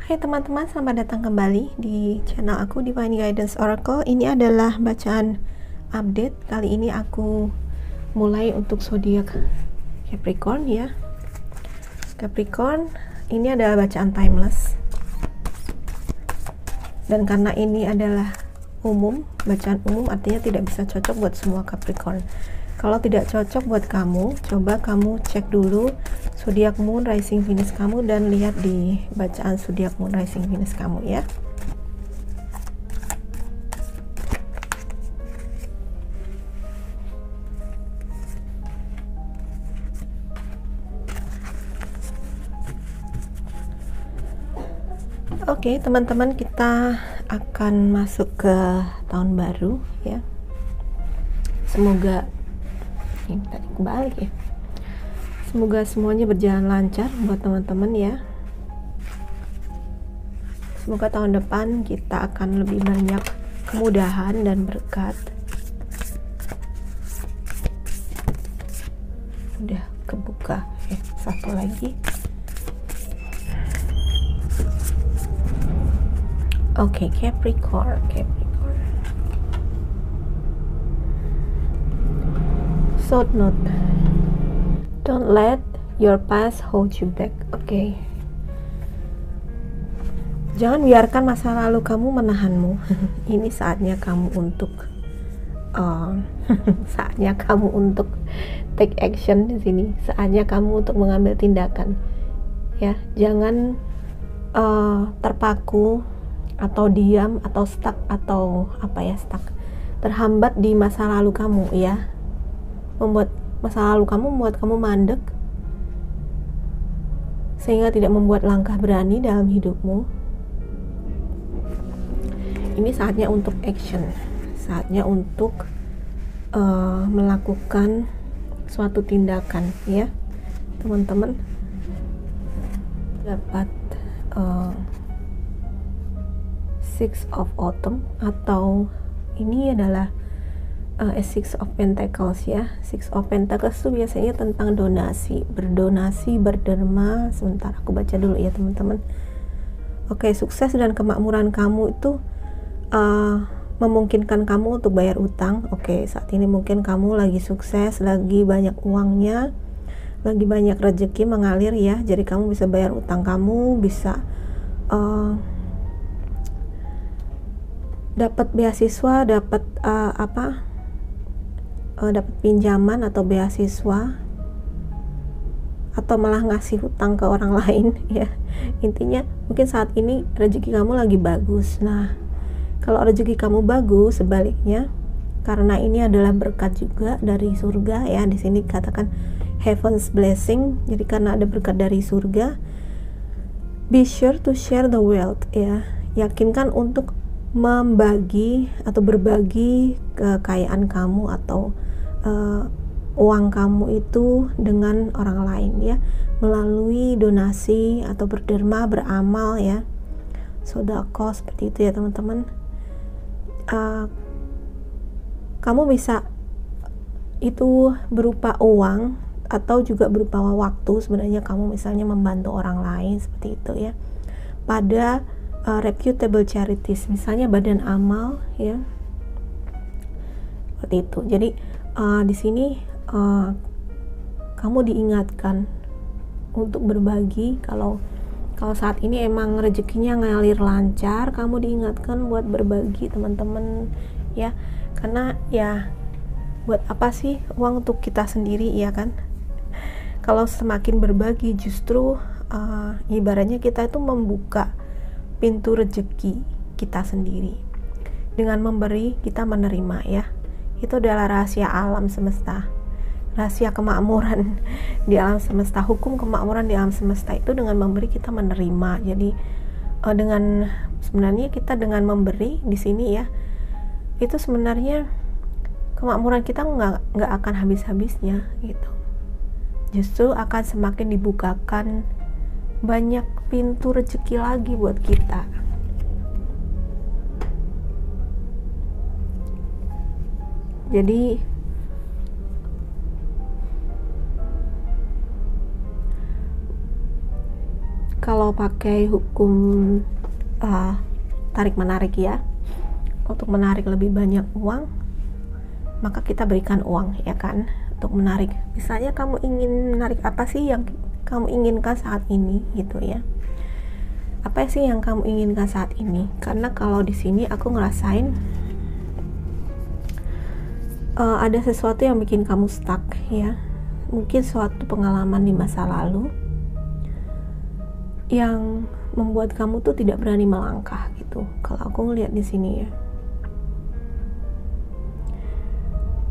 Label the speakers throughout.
Speaker 1: Hai teman-teman, selamat datang kembali di channel aku Divine Guidance Oracle. Ini adalah bacaan update. Kali ini aku mulai untuk zodiak Capricorn ya. Capricorn, ini adalah bacaan timeless. Dan karena ini adalah bacaan umum artinya tidak bisa cocok buat semua Capricorn. Kalau tidak cocok buat kamu, coba kamu cek dulu zodiak Moon, Rising, Venus kamu dan lihat di bacaan zodiak Moon, Rising, Venus kamu ya. Oke, teman-teman, kita akan masuk ke tahun baru ya. Semoga ini tadi kebalik ya. Semoga semuanya berjalan lancar buat teman-teman ya. Semoga tahun depan kita akan lebih banyak kemudahan dan berkat. Udah kebuka. Satu lagi. Oke, Capricorn. Short note. Don't let your past hold you back. Oke. Jangan biarkan masa lalu kamu menahanmu. Ini saatnya kamu untuk take action di sini. Saatnya kamu untuk mengambil tindakan. Ya, jangan terpaku atau diam atau stuck atau terhambat di masa lalu kamu ya. Masa lalu kamu membuat kamu mandek sehingga tidak membuat langkah berani dalam hidupmu. Ini saatnya untuk action, saatnya untuk melakukan suatu tindakan ya teman-teman. Dapat Six of Autumn atau ini adalah Six of Pentacles ya. Six of Pentacles itu biasanya tentang donasi, berdonasi, berderma. Sebentar aku baca dulu ya teman-teman. Oke, sukses dan kemakmuran kamu itu memungkinkan kamu untuk bayar utang. Oke, saat ini mungkin kamu lagi sukses, lagi banyak uangnya, lagi banyak rezeki mengalir ya. Jadi kamu bisa bayar utang kamu, bisa dapat beasiswa, dapat dapat pinjaman atau beasiswa, atau malah ngasih hutang ke orang lain ya. Intinya mungkin saat ini rezeki kamu lagi bagus. Nah, kalau rezeki kamu bagus, sebaliknya karena ini adalah berkat juga dari surga ya. Di sini katakan heaven's blessing. Jadi karena ada berkat dari surga, be sure to share the wealth ya. Yakinkan untuk membagi atau berbagi kekayaan kamu atau uang kamu itu dengan orang lain ya, melalui donasi atau berderma, beramal ya, sedekah seperti itu ya teman-teman. Kamu bisa itu berupa uang atau juga berupa waktu. Sebenarnya kamu misalnya membantu orang lain seperti itu ya, pada reputable charities, misalnya badan amal ya, seperti itu. Jadi di sini kamu diingatkan untuk berbagi. Kalau saat ini emang rezekinya ngalir lancar, kamu diingatkan buat berbagi teman-teman ya. Karena ya buat apa sih uang untuk kita sendiri ya kan? Kalau semakin berbagi justru ibaratnya kita itu membuka pintu rezeki kita sendiri. Dengan memberi kita menerima ya. Itu adalah rahasia alam semesta, rahasia kemakmuran di alam semesta. Hukum kemakmuran di alam semesta itu dengan memberi kita menerima. Jadi sebenarnya kita dengan memberi di sini ya, itu sebenarnya kemakmuran kita nggak akan habis-habisnya gitu. Justru akan semakin dibukakan banyak pintu rezeki lagi buat kita. Jadi kalau pakai hukum tarik menarik ya, untuk menarik lebih banyak uang, maka kita berikan uang, ya kan, untuk menarik. Misalnya kamu ingin menarik apa sih yang kamu inginkan saat ini gitu ya. Apa sih yang kamu inginkan saat ini? Karena kalau di sini aku ngerasain ada sesuatu yang bikin kamu stuck ya. Mungkin suatu pengalaman di masa lalu yang membuat kamu tuh tidak berani melangkah gitu. Kalau aku ngelihat di sini ya.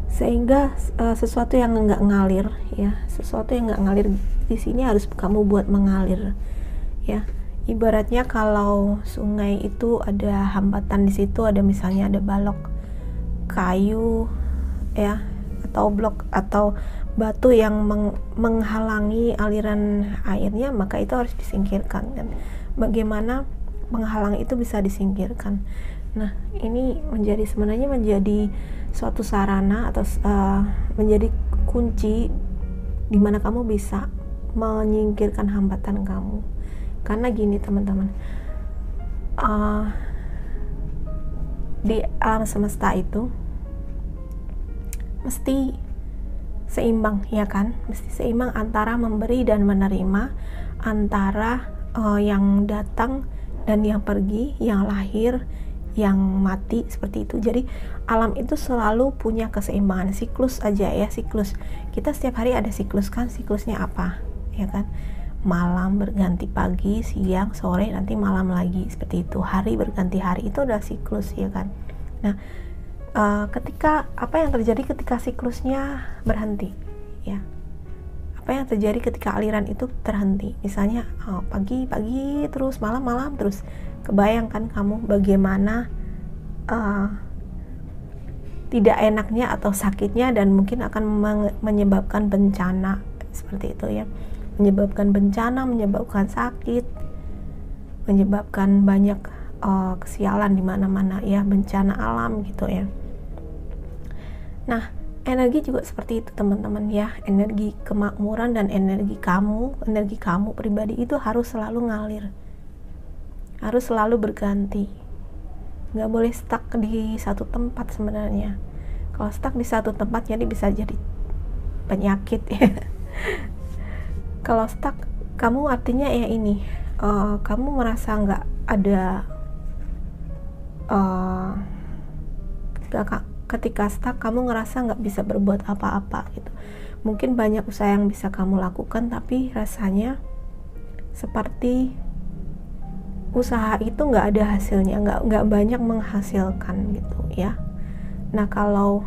Speaker 1: Sehingga sesuatu yang nggak ngalir ya, sesuatu yang nggak ngalir di sini harus kamu buat mengalir ya. Ibaratnya kalau sungai itu ada hambatan di situ, ada misalnya ada balok kayu ya, atau blok atau batu yang menghalangi aliran airnya, maka itu harus disingkirkan kan. Bagaimana menghalang itu bisa disingkirkan? Nah, ini sebenarnya menjadi suatu sarana atau menjadi kunci di mana kamu bisa menyingkirkan hambatan kamu. Karena gini teman-teman, di alam semesta itu mesti seimbang ya kan, mesti seimbang antara memberi dan menerima, antara yang datang dan yang pergi, yang lahir, yang mati, seperti itu. Jadi alam itu selalu punya keseimbangan, siklus aja ya, siklus. Kita setiap hari ada siklus kan, siklusnya apa ya kan, malam berganti pagi, siang, sore, nanti malam lagi, seperti itu. Hari berganti hari, itu udah siklus ya kan. Nah, ketika apa yang terjadi ketika siklusnya berhenti ya, apa yang terjadi ketika aliran itu terhenti, misalnya pagi terus, malam terus, kebayangkan kamu bagaimana tidak enaknya atau sakitnya, dan mungkin akan menyebabkan bencana seperti itu ya, menyebabkan bencana, menyebabkan sakit, menyebabkan banyak kesialan di mana-mana ya, bencana alam gitu ya. Nah, energi juga seperti itu teman-teman ya. Energi kemakmuran dan energi kamu pribadi itu harus selalu ngalir, harus selalu berganti. Nggak boleh stuck di satu tempat sebenarnya. Kalau stuck di satu tempat jadi bisa jadi penyakit ya. Kalau stuck, kamu artinya ya ini, kamu merasa nggak ada ketika stuck kamu ngerasa nggak bisa berbuat apa-apa gitu. Mungkin banyak usaha yang bisa kamu lakukan, tapi rasanya seperti usaha itu nggak ada hasilnya, nggak banyak menghasilkan gitu ya. Nah, kalau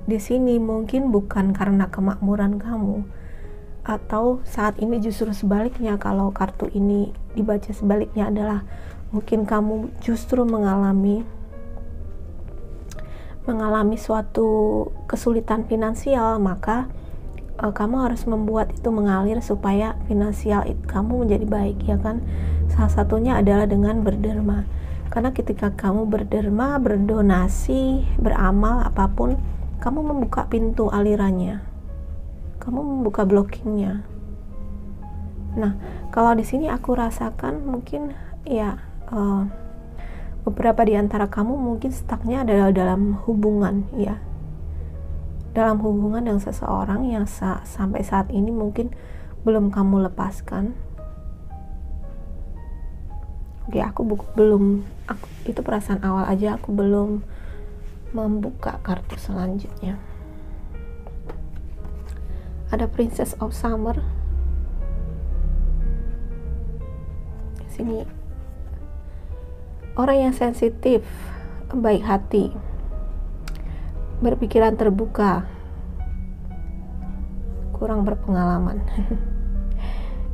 Speaker 1: di sini mungkin bukan karena kemakmuran kamu, atau saat ini justru sebaliknya. Kalau kartu ini dibaca sebaliknya adalah mungkin kamu justru mengalami suatu kesulitan finansial, maka kamu harus membuat itu mengalir supaya finansial kamu menjadi baik ya kan. Salah satunya adalah dengan berderma, karena ketika kamu berderma, berdonasi, beramal apapun, kamu membuka pintu alirannya, kamu membuka blockingnya. Nah, kalau di sini aku rasakan mungkin ya beberapa di antara kamu mungkin stucknya adalah dalam hubungan ya, dalam hubungan dengan seseorang yang sampai saat ini mungkin belum kamu lepaskan. Oke, itu perasaan awal aja, aku belum membuka kartu selanjutnya. Ada Princess of Summer sini. Orang yang sensitif, baik hati, berpikiran terbuka, kurang berpengalaman.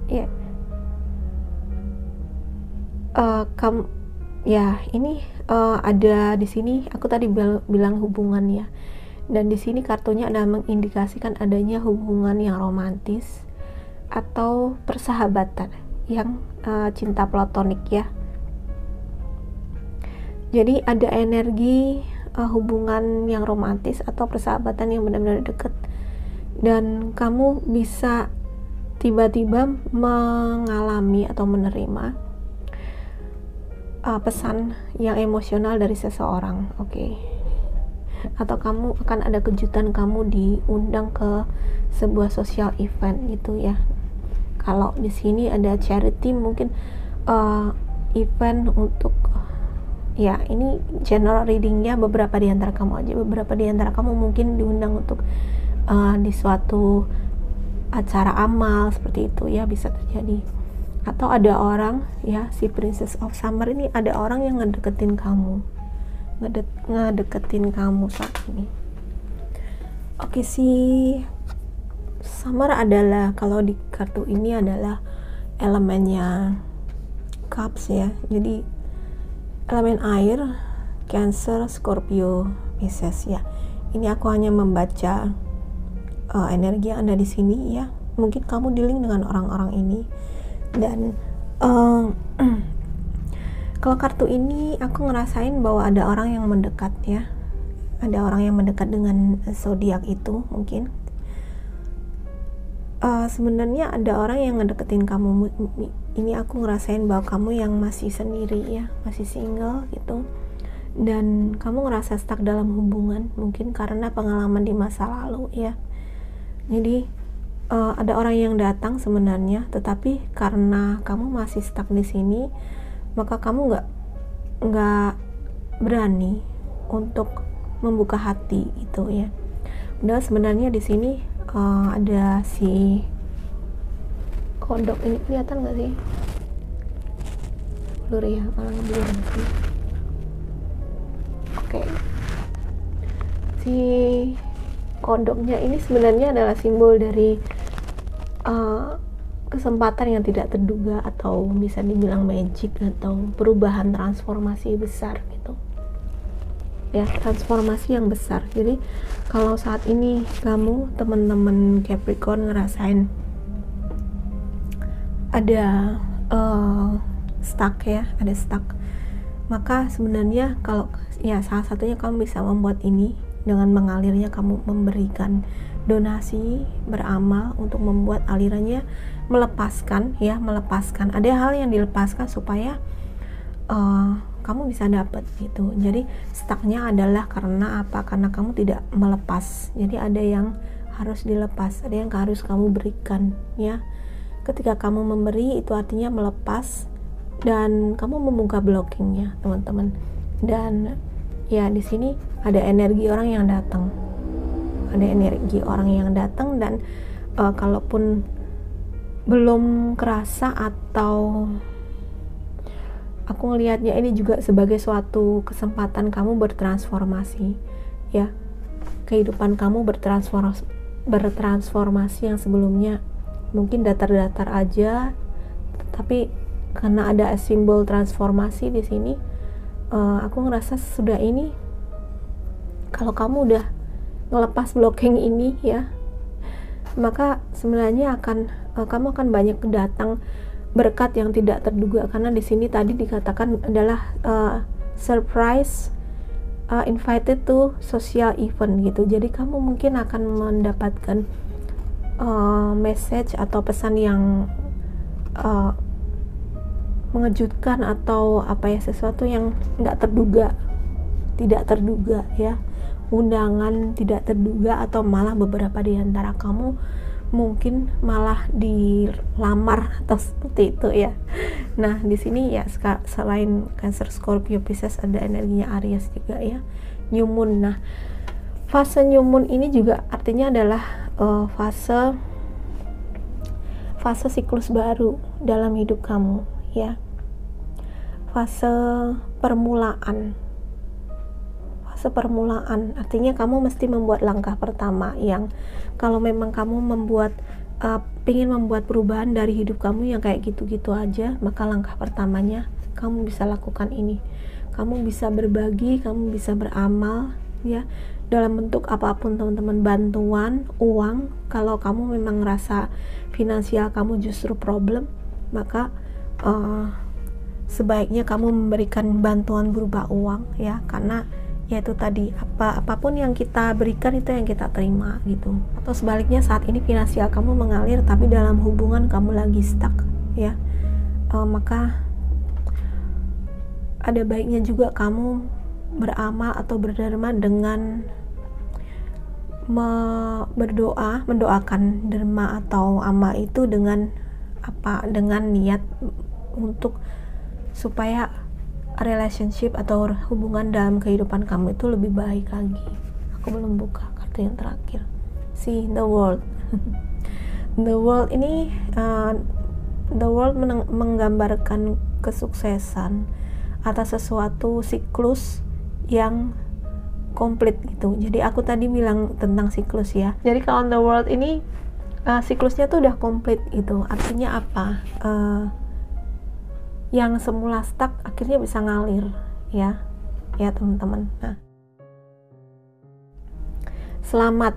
Speaker 1: Ya, ini ada di sini. Aku tadi bilang hubungan ya, dan di sini kartunya ada mengindikasikan adanya hubungan yang romantis atau persahabatan yang cinta platonik ya. Jadi ada energi hubungan yang romantis atau persahabatan yang benar-benar dekat, dan kamu bisa tiba-tiba mengalami atau menerima pesan yang emosional dari seseorang, oke. Atau kamu akan ada kejutan, kamu diundang ke sebuah social event gitu ya. Kalau di sini ada charity, mungkin event untuk, ya ini general readingnya beberapa di antara kamu aja. Beberapa di antara kamu mungkin diundang untuk di suatu acara amal seperti itu ya, bisa terjadi. Atau ada orang ya, si Princess of Summer ini, ada orang yang ngedeketin kamu saat ini. Oke, si Summer adalah, kalau di kartu ini adalah elemennya Cups ya, jadi elemen air, Cancer, Scorpio, Pisces ya. Ini aku hanya membaca energi yang ada di sini ya. Mungkin kamu dealing dengan orang-orang ini. Dan kalau kartu ini aku ngerasain bahwa ada orang yang mendekat ya, ada orang yang mendekat dengan zodiak itu mungkin. Sebenarnya ada orang yang ngedeketin kamu. Ini aku ngerasain bahwa kamu yang masih sendiri ya, masih single gitu, dan kamu ngerasa stuck dalam hubungan mungkin karena pengalaman di masa lalu ya. Jadi ada orang yang datang sebenarnya, tetapi karena kamu masih stuck di sini, maka kamu nggak berani untuk membuka hati itu ya. Udah, sebenarnya di sini ada si kodok ini, kelihatan nggak sih? Blur ya, malah ngeblur sih. Oke. Si kodoknya ini sebenarnya adalah simbol dari kesempatan yang tidak terduga, atau bisa dibilang magic, atau perubahan transformasi besar gitu ya, transformasi yang besar. Jadi kalau saat ini kamu, teman-teman Capricorn, ngerasain ada stuck ya, ada stuck, maka sebenarnya kalau ya salah satunya kamu bisa membuat ini dengan mengalirnya, kamu memberikan donasi, beramal untuk membuat alirannya melepaskan ya, melepaskan. Ada hal yang dilepaskan supaya kamu bisa dapat gitu. Jadi stucknya adalah karena apa? Karena kamu tidak melepas. Jadi ada yang harus dilepas, ada yang harus kamu berikan ya. Ketika kamu memberi, itu artinya melepas, dan kamu membuka blockingnya teman-teman. Dan ya di sini ada energi orang yang datang, ada energi orang yang datang, dan kalaupun belum kerasa, atau aku ngelihatnya ini juga sebagai suatu kesempatan kamu bertransformasi ya. Kehidupan kamu bertransformasi yang sebelumnya mungkin datar-datar aja, tapi karena ada simbol transformasi di sini, aku ngerasa sudah ini, kalau kamu udah ngelepas blocking ini ya, maka sebenarnya kamu akan banyak datang berkat yang tidak terduga. Karena di sini tadi dikatakan adalah surprise, invited to social event gitu. Jadi kamu mungkin akan mendapatkan message atau pesan yang mengejutkan, atau apa ya, sesuatu yang nggak terduga, tidak terduga ya, undangan tidak terduga, atau malah beberapa di antara kamu mungkin malah dilamar atau seperti itu ya. Nah di sini ya, selain Cancer, Scorpio, Pisces, ada energinya Aries juga ya, New Moon. Nah fase New Moon ini juga artinya adalah fase siklus baru dalam hidup kamu ya, fase permulaan. Fase permulaan artinya kamu mesti membuat langkah pertama, yang kalau memang kamu ingin membuat perubahan dari hidup kamu yang kayak gitu-gitu aja, maka langkah pertamanya kamu bisa lakukan ini. Kamu bisa berbagi, kamu bisa beramal ya, dalam bentuk apapun teman-teman, bantuan, uang. Kalau kamu memang ngerasa finansial kamu justru problem, maka sebaiknya kamu memberikan bantuan berupa uang ya, karena yaitu tadi apapun yang kita berikan itu yang kita terima gitu. Atau sebaliknya, saat ini finansial kamu mengalir tapi dalam hubungan kamu lagi stuck ya, maka ada baiknya juga kamu beramal atau berderma dengan mendoakan derma atau amal itu dengan dengan niat untuk supaya relationship atau hubungan dalam kehidupan kamu itu lebih baik lagi. Aku belum buka kartu yang terakhir. See, the world. The world ini the world menggambarkan kesuksesan atas sesuatu siklus yang komplit gitu. Jadi aku tadi bilang tentang siklus ya. Jadi kalau the world ini siklusnya tuh udah komplit gitu. Artinya apa? Yang semula stuck akhirnya bisa ngalir ya teman-teman. Nah, selamat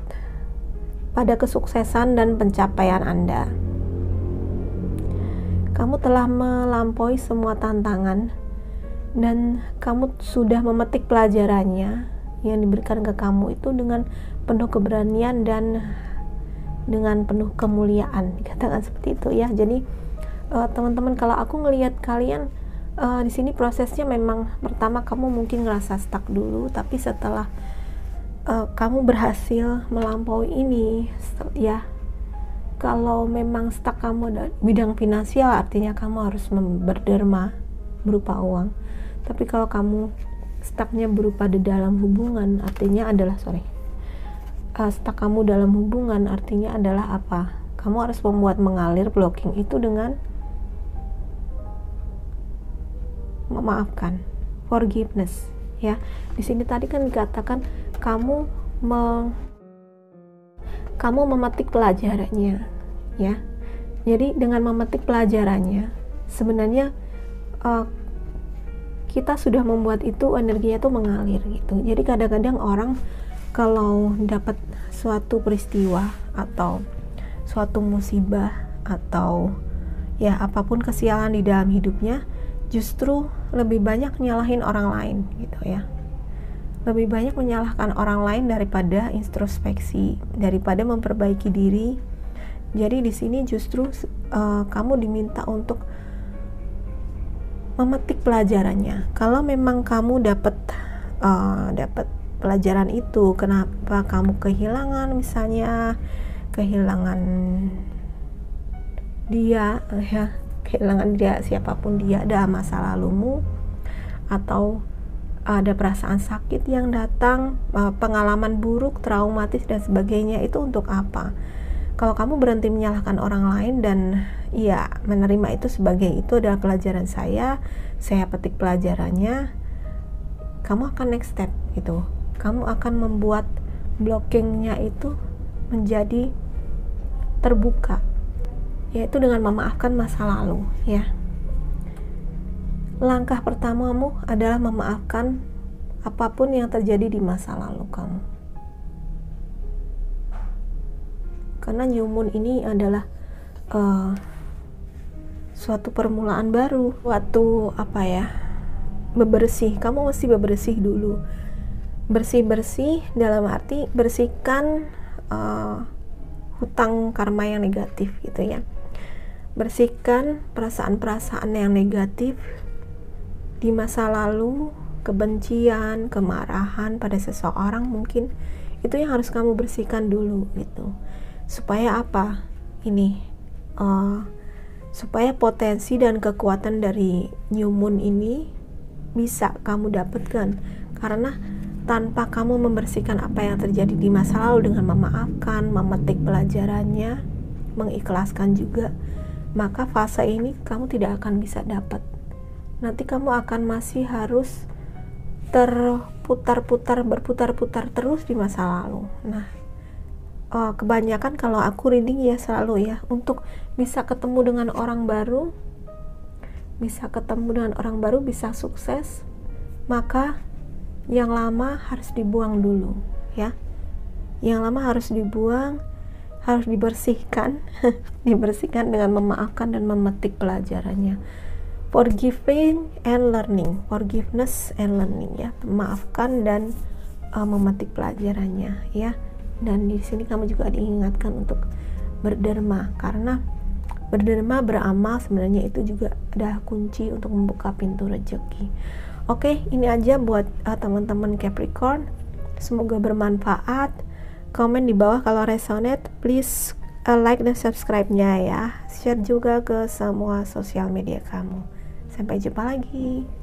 Speaker 1: pada kesuksesan dan pencapaian Anda. Kamu telah melampaui semua tantangan dan kamu sudah memetik pelajarannya yang diberikan ke kamu itu dengan penuh keberanian dan dengan penuh kemuliaan, dikatakan seperti itu ya. Jadi teman-teman, kalau aku ngelihat kalian di sini prosesnya memang pertama kamu mungkin ngerasa stuck dulu, tapi setelah kamu berhasil melampaui ini ya, kalau memang stuck kamu di bidang finansial artinya kamu harus berderma berupa uang. Tapi kalau kamu stucknya berupa di dalam hubungan artinya adalah stuck kamu dalam hubungan artinya adalah apa? Kamu harus membuat mengalir blocking itu dengan memaafkan, forgiveness ya. Di sini tadi kan dikatakan kamu memetik pelajarannya ya. Jadi dengan memetik pelajarannya sebenarnya kita sudah membuat itu energinya tuh mengalir gitu. Jadi kadang-kadang orang kalau dapat suatu peristiwa atau suatu musibah atau ya apapun kesialan di dalam hidupnya, justru lebih banyak nyalahin orang lain gitu ya. Lebih banyak menyalahkan orang lain daripada introspeksi, daripada memperbaiki diri. Jadi di sini justru kamu diminta untuk memetik pelajarannya. Kalau memang kamu dapat pelajaran itu, kenapa kamu kehilangan, misalnya kehilangan dia ya, kehilangan dia siapapun dia, ada masa lalumu atau ada perasaan sakit yang datang, pengalaman buruk, traumatis dan sebagainya, itu untuk apa? Kalau kamu berhenti menyalahkan orang lain dan ya menerima itu sebagai itu adalah pelajaran saya petik pelajarannya, kamu akan next step gitu. Kamu akan membuat blockingnya itu menjadi terbuka, yaitu dengan memaafkan masa lalu ya. Langkah pertamamu adalah memaafkan apapun yang terjadi di masa lalu kamu. Karena new moon ini adalah suatu permulaan baru, suatu bebersih. Kamu mesti bebersih dulu. Bersih dalam arti bersihkan hutang karma yang negatif gitu ya. Bersihkan perasaan-perasaan yang negatif di masa lalu, kebencian, kemarahan pada seseorang mungkin, itu yang harus kamu bersihkan dulu gitu. Supaya apa? Supaya potensi dan kekuatan dari new moon ini bisa kamu dapatkan. Karena tanpa kamu membersihkan apa yang terjadi di masa lalu dengan memaafkan, memetik pelajarannya, mengikhlaskan juga, maka fase ini kamu tidak akan bisa dapat. Nanti kamu akan masih harus berputar-putar terus di masa lalu. Nah, kebanyakan kalau aku reading ya selalu ya, untuk bisa ketemu dengan orang baru, bisa sukses, maka yang lama harus dibuang dulu ya. Yang lama harus dibuang, harus dibersihkan dibersihkan dengan memaafkan dan memetik pelajarannya. forgiving and learning, forgiveness and learning ya, memaafkan dan memetik pelajarannya ya. Dan di sini kamu juga diingatkan untuk berderma, karena berderma beramal sebenarnya itu juga ada kunci untuk membuka pintu rezeki. Oke, ini aja buat teman-teman Capricorn, semoga bermanfaat. Komen di bawah kalau resonate, please like dan subscribe-nya ya. Share juga ke semua sosial media kamu. Sampai jumpa lagi.